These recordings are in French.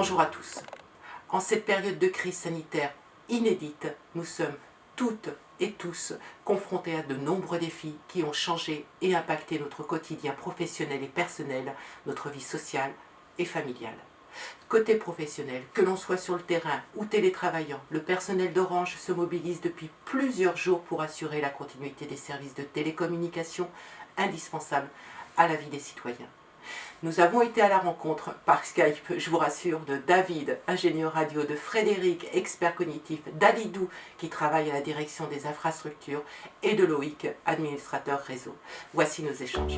Bonjour à tous. En cette période de crise sanitaire inédite, nous sommes toutes et tous confrontés à de nombreux défis qui ont changé et impacté notre quotidien professionnel et personnel, notre vie sociale et familiale. Côté professionnel, que l'on soit sur le terrain ou télétravaillant, le personnel d'Orange se mobilise depuis plusieurs jours pour assurer la continuité des services de télécommunication indispensables à la vie des citoyens. Nous avons été à la rencontre par Skype, je vous rassure, de David, ingénieur radio, de Frédéric, expert cognitif, d'Alidou, qui travaille à la direction des infrastructures, et de Loïc, administrateur réseau. Voici nos échanges.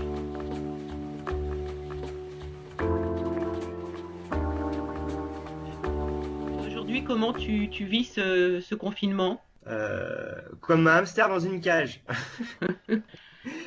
Aujourd'hui, comment tu vis ce confinement ? Comme un hamster dans une cage.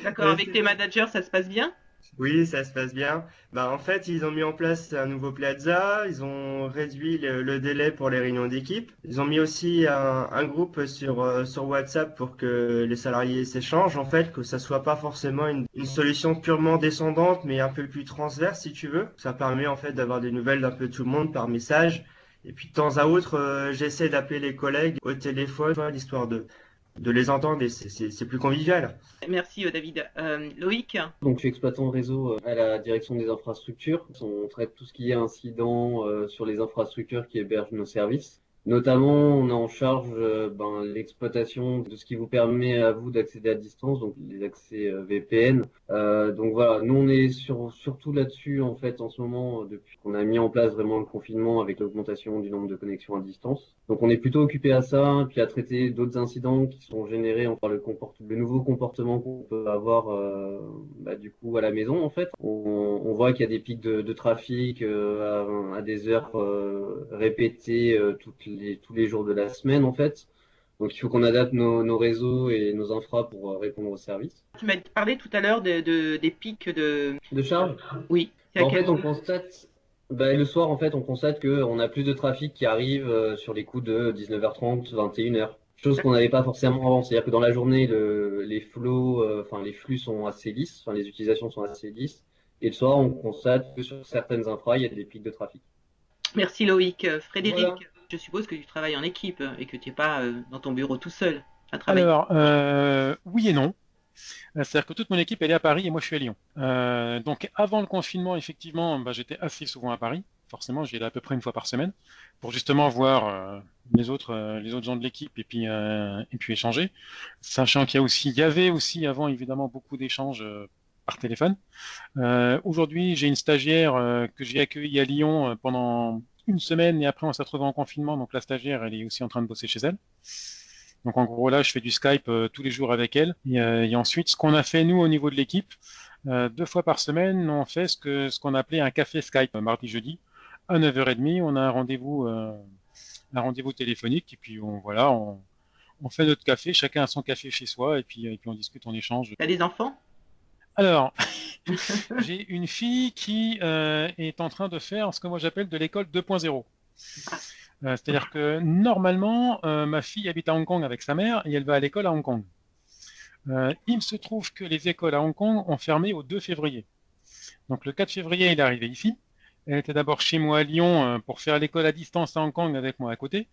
D'accord, avec tes managers, ça se passe bien ? Oui, ça se passe bien. En fait, ils ont mis en place un nouveau Plaza, ils ont réduit le délai pour les réunions d'équipe. Ils ont mis aussi un groupe sur WhatsApp pour que les salariés s'échangent, en fait, que ça soit pas forcément une solution purement descendante, mais un peu plus transverse, si tu veux. Ça permet, en fait, d'avoir des nouvelles d'un peu tout le monde par message. Et puis, de temps à autre, j'essaie d'appeler les collègues au téléphone, l'histoire de les entendre et c'est plus convivial. Merci David. Loïc ? Donc, je suis exploitant réseau à la direction des infrastructures. On traite tout ce qui est incident sur les infrastructures qui hébergent nos services. Notamment, on est en charge l'exploitation de ce qui vous permet à vous d'accéder à distance, donc les accès VPN. Donc voilà, nous on est surtout là-dessus en fait en ce moment depuis qu'on a mis en place vraiment le confinement avec l'augmentation du nombre de connexions à distance. Donc on est plutôt occupé à ça, puis à traiter d'autres incidents qui sont générés par le nouveau comportement qu'on peut avoir du coup à la maison en fait. On voit qu'il y a des pics de trafic à des heures répétées tous les jours de la semaine en fait. Donc il faut qu'on adapte nos réseaux et nos infras pour répondre aux services. Tu m'as parlé tout à l'heure des pics de charge. Oui. En fait, on constate le soir en fait, on constate que on a plus de trafic qui arrive sur les coups de 19h30, 21h. Chose qu'on n'avait pas forcément avant. C'est-à-dire que dans la journée, les flux sont assez lisses, les utilisations sont assez lisses. Et le soir, on constate que sur certaines infras, il y a des pics de trafic. Merci Loïc. Frédéric, voilà. Je suppose que tu travailles en équipe et que tu n'es pas dans ton bureau tout seul à travailler. Alors, oui et non. C'est-à-dire que toute mon équipe, elle est à Paris et moi, je suis à Lyon. Donc, avant le confinement, effectivement, j'étais assez souvent à Paris. Forcément, j'y allais à peu près une fois par semaine pour justement voir les autres gens de l'équipe et puis échanger. Sachant qu'il y avait aussi avant, évidemment, beaucoup d'échanges par téléphone. Aujourd'hui, j'ai une stagiaire que j'ai accueillie à Lyon pendant une semaine et après, on s'est retrouvé en confinement. Donc, la stagiaire, elle est aussi en train de bosser chez elle. Donc en gros là, je fais du Skype tous les jours avec elle. Et ensuite, ce qu'on a fait nous au niveau de l'équipe, 2 fois par semaine, on fait ce qu'on appelait un café Skype, mardi, jeudi, à 9h30. On a un rendez-vous téléphonique et puis on fait notre café, chacun a son café chez soi et puis on discute, on échange. T'as des enfants ? Alors, j'ai une fille qui est en train de faire ce que moi j'appelle de l'école 2.0. C'est-à-dire que normalement, ma fille habite à Hong Kong avec sa mère et elle va à l'école à Hong Kong. Il se trouve que les écoles à Hong Kong ont fermé au 2 février. Donc le 4 février, elle est arrivée ici. Elle était d'abord chez moi à Lyon pour faire l'école à distance à Hong Kong avec moi à côté.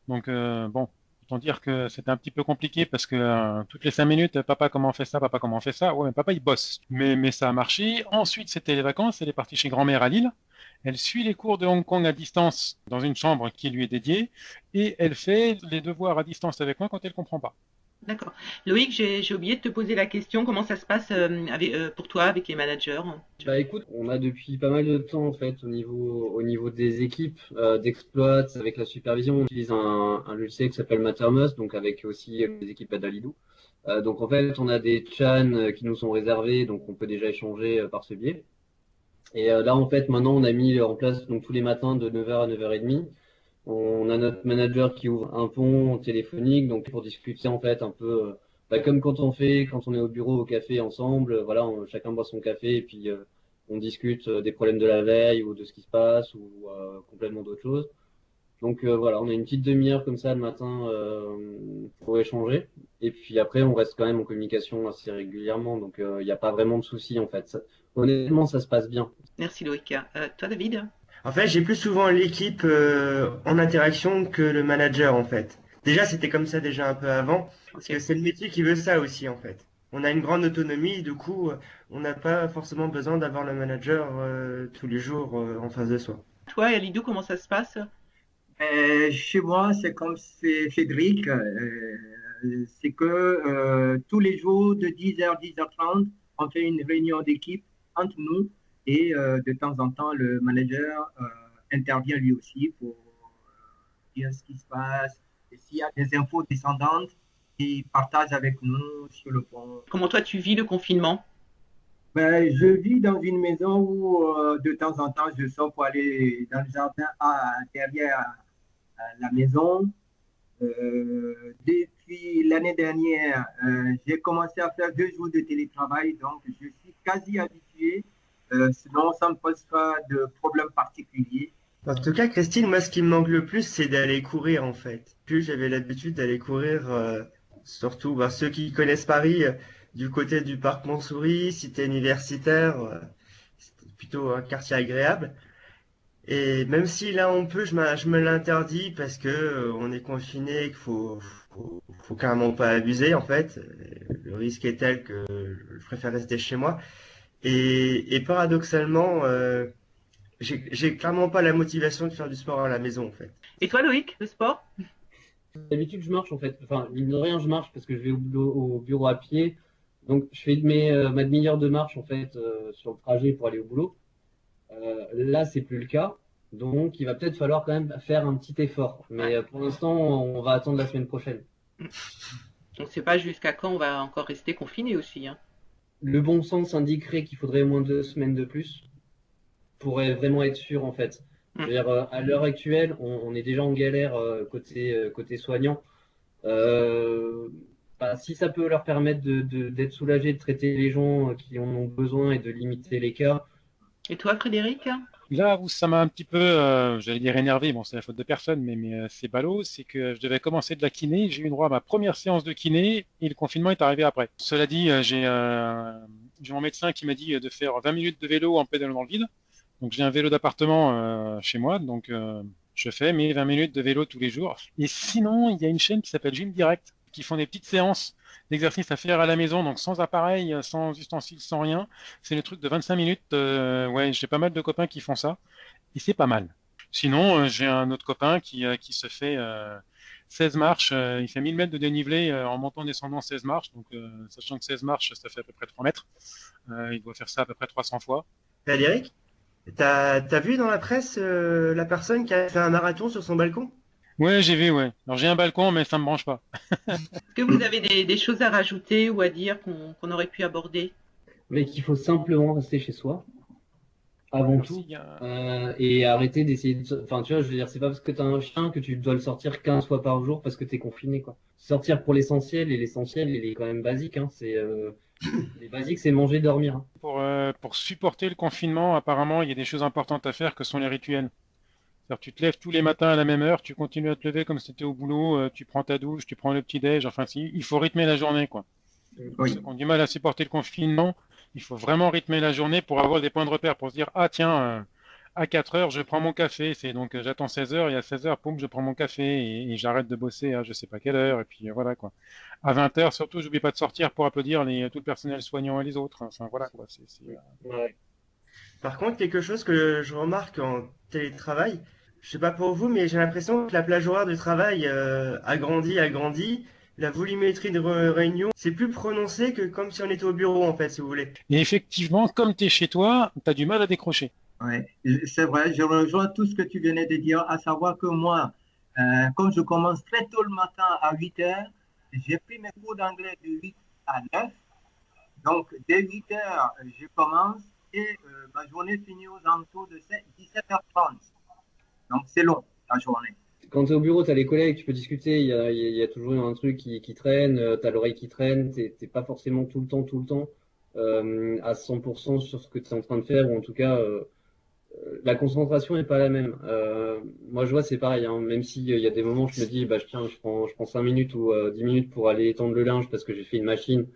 Donc autant dire que c'était un petit peu compliqué parce que toutes les 5 minutes, papa comment on fait ça, papa comment on fait ça. Ouais, mais papa il bosse. Mais ça a marché. Ensuite, c'était les vacances. Elle est partie chez grand-mère à Lille. Elle suit les cours de Hong Kong à distance dans une chambre qui lui est dédiée et elle fait les devoirs à distance avec moi quand elle comprend pas. D'accord. Loïc, j'ai oublié de te poser la question, comment ça se passe pour toi avec les managers ? Écoute, on a depuis pas mal de temps en fait au niveau des équipes d'exploit avec la supervision, on utilise un logiciel qui s'appelle Mattermost, donc avec aussi les équipes d'Alidou. Donc en fait, on a des chans qui nous sont réservés, donc on peut déjà échanger par ce biais. Et là, en fait, maintenant, on a mis en place donc tous les matins de 9h à 9h30. On a notre manager qui ouvre un pont téléphonique, donc pour discuter en fait un peu, comme quand on est au bureau au café ensemble. Voilà, chacun boit son café et puis on discute des problèmes de la veille ou de ce qui se passe ou complètement d'autres choses. Donc voilà, on a une petite demi-heure comme ça le matin pour échanger. Et puis après, on reste quand même en communication assez régulièrement, donc il n'y a pas vraiment de soucis en fait. Honnêtement, ça se passe bien. Merci Loïc. Toi David ? En fait, j'ai plus souvent l'équipe en interaction que le manager, en fait. Déjà, c'était comme ça déjà un peu avant, parce que Ok. c'est le métier qui veut ça aussi, en fait. On a une grande autonomie, du coup, on n'a pas forcément besoin d'avoir le manager tous les jours en face de soi. Toi, Elidou, comment ça se passe? Chez moi, c'est comme c'est Cédric, c'est que tous les jours de 10h, 10h30, on fait une réunion d'équipe entre nous et de temps en temps, le manager intervient lui aussi pour dire ce qui se passe. Et s'il y a des infos descendantes, il partage avec nous sur le pont. Comment toi, tu vis le confinement? Ben, je vis dans une maison où de temps en temps, je sors pour aller dans le jardin derrière la maison. Depuis l'année dernière, j'ai commencé à faire 2 jours de télétravail, donc je suis quasi habitué. Sinon, ça ne me pose pas de problème particulier. En tout cas, Christine, moi, ce qui me manque le plus, c'est d'aller courir, en fait. Plus j'avais l'habitude d'aller courir, surtout bah, ceux qui connaissent Paris, du côté du parc Montsouris, cité universitaire, c'était plutôt un quartier agréable. Et même si là on peut, je me l'interdis parce que on est confiné, qu'il faut carrément pas abuser en fait. Le risque est tel que je préfère rester chez moi. Et paradoxalement, j'ai clairement pas la motivation de faire du sport à la maison en fait. Et toi, Loïc, le sport? D'habitude, je marche en fait. Enfin, mine de rien, je marche parce que je vais au bureau à pied. Donc, je fais ma demi-heure de marche en fait sur le trajet pour aller au boulot. Là, c'est plus le cas. Donc, il va peut-être falloir quand même faire un petit effort. Mais pour l'instant, on va attendre la semaine prochaine. On ne sait pas jusqu'à quand on va encore rester confiné aussi, hein. Le bon sens indiquerait qu'il faudrait au moins 2 semaines de plus pour vraiment être sûr en fait. Je veux dire, à l'heure actuelle, on est déjà en galère côté soignant. Euh, Si ça peut leur permettre d'être soulagés, de traiter les gens qui en ont besoin et de limiter les cas. Et toi, Frédéric? Là où ça m'a un petit peu, j'allais dire énervé, bon, c'est la faute de personne, mais c'est ballot, c'est que je devais commencer de la kiné, j'ai eu droit à ma première séance de kiné et le confinement est arrivé après. Cela dit, j'ai mon médecin qui m'a dit de faire 20 minutes de vélo en pédalant dans le vide. Donc j'ai un vélo d'appartement chez moi, donc je fais mes 20 minutes de vélo tous les jours. Et sinon, il y a une chaîne qui s'appelle Gym Direct, qui font des petites séances d'exercices à faire à la maison, donc sans appareil, sans ustensiles, sans rien. C'est le truc de 25 minutes. Ouais, j'ai pas mal de copains qui font ça, et c'est pas mal. Sinon, j'ai un autre copain qui se fait 16 marches, il fait 1000 mètres de dénivelé en montant et descendant 16 marches, donc sachant que 16 marches, ça fait à peu près 3 mètres. Il doit faire ça à peu près 300 fois. Frédéric, t'as vu dans la presse la personne qui a fait un marathon sur son balcon? Ouais, j'ai vu, ouais. Alors j'ai un balcon, mais ça me branche pas. Est-ce que vous avez des choses à rajouter ou à dire qu'on aurait pu aborder? Mais qu'il faut simplement rester chez soi, avant Merci, tout, il y a- et arrêter d'essayer de... Enfin, tu vois, je veux dire, c'est pas parce que tu as un chien que tu dois le sortir 15 fois par jour parce que tu es confiné, quoi. Sortir pour l'essentiel, et l'essentiel, il est quand même basique, hein. Les basiques, c'est manger, dormir, hein. Pour supporter le confinement, apparemment, il y a des choses importantes à faire que sont les rituels. C'est-à-dire, tu te lèves tous les matins à la même heure, tu continues à te lever comme si tu étais au boulot, tu prends ta douche, tu prends le petit-déj, enfin, il faut rythmer la journée, quoi. Pour ceux Oui. qui ont du mal à supporter le confinement, il faut vraiment rythmer la journée pour avoir des points de repère, pour se dire, ah tiens, à 4 heures, je prends mon café, c'est donc j'attends 16 heures, et à 16 heures, poum, je prends mon café, et j'arrête de bosser à je sais pas quelle heure, et puis voilà, quoi. À 20 heures, surtout, j'oublie pas de sortir pour applaudir tout le personnel soignant et les autres. Enfin, voilà, quoi. Ouais. Par contre, quelque chose que je remarque en télétravail, je sais pas pour vous, mais j'ai l'impression que la plage horaire du travail a grandi. La volumétrie de réunion, c'est plus prononcé que comme si on était au bureau, en fait, si vous voulez. Et effectivement, comme tu es chez toi, tu as du mal à décrocher. Ouais, c'est vrai, je rejoins tout ce que tu venais de dire, à savoir que moi, comme je commence très tôt le matin à 8 heures, j'ai pris mes cours d'anglais de 8 à 9. Donc, dès 8 heures, je commence et ma journée finit aux alentours de 17h30. Donc, c'est long, la journée. Quand tu es au bureau, tu as les collègues, tu peux discuter, il y a toujours un truc qui traîne, tu as l'oreille qui traîne, t'es pas forcément tout le temps à 100% sur ce que tu es en train de faire, ou en tout cas, la concentration n'est pas la même. Moi, je vois, c'est pareil, hein, même s'il y a des moments où je me dis, bah, tiens, je prends 5 minutes ou 10 minutes pour aller étendre le linge parce que j'ai fait une machine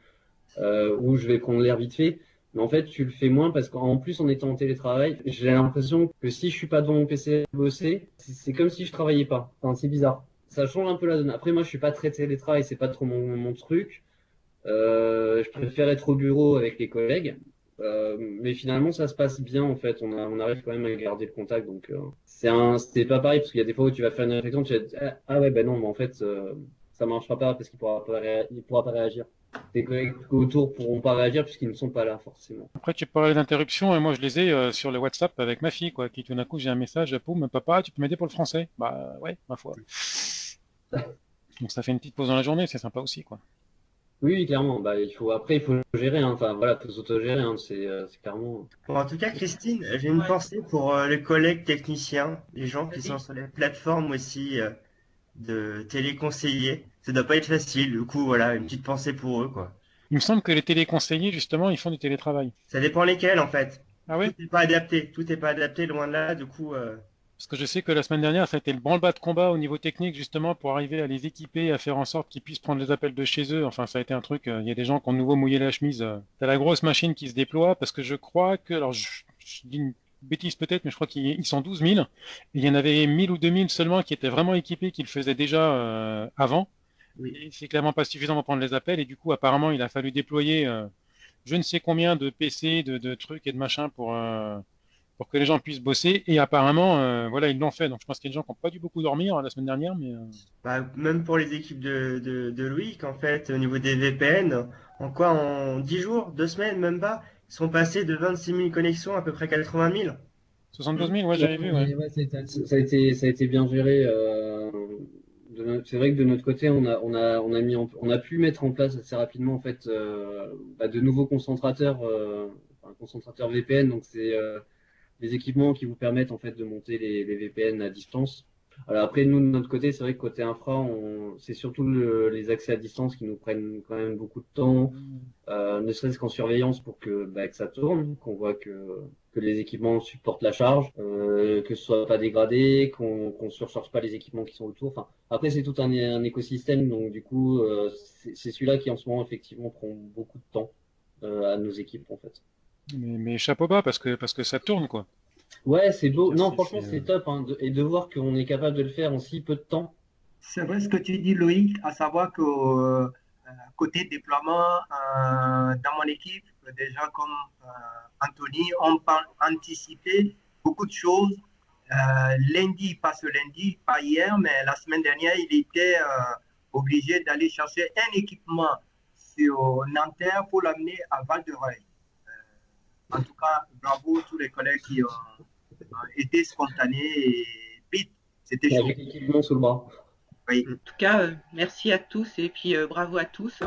où je vais prendre l'air vite fait. Mais en fait, tu le fais moins parce qu'en plus, en étant en télétravail, j'ai l'impression que si je suis pas devant mon PC à bosser, c'est comme si je travaillais pas. Enfin, c'est bizarre. Ça change un peu la donne. Après, moi, je suis pas très télétravail, c'est pas trop mon truc. Je préfère être au bureau avec les collègues. Mais finalement, ça se passe bien en fait. On arrive quand même à garder le contact. Donc, c'est pas pareil parce qu'il y a des fois où tu vas faire une réflexion, tu vas te dire, ah ouais, ben non, mais en fait, ça marchera pas parce il pourra pas réagir. Tes collègues autour pourront pas réagir puisqu'ils ne sont pas là forcément. Après, tu parlais d'interruptions, et moi je les ai sur le WhatsApp avec ma fille, quoi, qui tout d'un coup j'ai un message, poum, papa, tu peux m'aider pour le français? Bah ouais, ma foi. Donc ça fait une petite pause dans la journée, c'est sympa aussi, quoi. Oui, oui, clairement. Bah, il faut gérer. Hein. Enfin, voilà, faut s'autogérer. Hein. C'est clairement. Bon, en tout cas, Christine, j'ai une pensée pour les collègues techniciens, les gens qui sont sur les plateformes aussi de téléconseillers. Ça doit pas être facile. Du coup, voilà, une petite pensée pour eux, quoi. Il me semble que les téléconseillers, justement, ils font du télétravail. Ça dépend lesquels, en fait. Ah Tout ouais? n'est pas adapté. Tout n'est pas adapté, loin de là. Du coup, Parce que je sais que la semaine dernière, ça a été le branle-bas de combat au niveau technique, justement, pour arriver à les équiper, à faire en sorte qu'ils puissent prendre les appels de chez eux. Enfin, ça a été un truc, il y a des gens qui ont de nouveau mouillé la chemise. T'as la grosse machine qui se déploie, parce que je crois que, alors je dis une bêtise peut-être, mais je crois qu'ils sont 12 000. Et il y en avait 1000 ou 2000 seulement qui étaient vraiment équipés, qui le faisaient déjà avant. oui. Et c'est clairement pas suffisant pour prendre les appels. Et du coup, apparemment, il a fallu déployer je ne sais combien de PC, de trucs et de machins pour que les gens puissent bosser. Et apparemment, voilà, ils l'ont fait. Donc je pense qu'il y a des gens qui n'ont pas dû beaucoup dormir la semaine dernière, mais Bah, même pour les équipes de Loïc, en fait, au niveau des VPN, en quoi, en 10 jours, 2 semaines, même pas, ils sont passés de 26 000 connexions à peu près 80 000. 72 000, ouais, Ouais, j'avais vu, ouais. mais ouais, ça a été bien géré. C'est vrai que de notre côté, on a pu mettre en place assez rapidement en fait bah, de nouveaux concentrateurs, enfin, concentrateurs VPN. Donc c'est des équipements qui vous permettent en fait de monter les VPN à distance. Alors après, nous de notre côté, c'est vrai que côté infra, c'est surtout les accès à distance qui nous prennent quand même beaucoup de temps, ne serait-ce qu'en surveillance pour que ça tourne, qu'on voit que les équipements supportent la charge, que ce soit pas dégradé, qu'on surcharge pas les équipements qui sont autour. Enfin, après, c'est tout un écosystème, donc du coup, c'est celui-là qui en ce moment effectivement prend beaucoup de temps à nos équipes en fait. Mais chapeau bas parce que ça tourne, quoi. Ouais, c'est beau. Non, franchement, C'est, c'est top, hein, et de voir qu'on est capable de le faire en si peu de temps. C'est vrai ce que tu dis, Loïc, à savoir que côté déploiement, dans mon équipe, des gens comme Anthony ont anticipé beaucoup de choses. Lundi, pas ce lundi, pas hier, mais la semaine dernière, il était obligé d'aller chercher un équipement sur Nanterre pour l'amener à Val-de-Reuil. En tout cas, bravo à tous les collègues qui ont été spontanés et vite, c'était chaud. Avec l'équipement sous le bras. Oui. En tout cas, merci à tous et puis bravo à tous.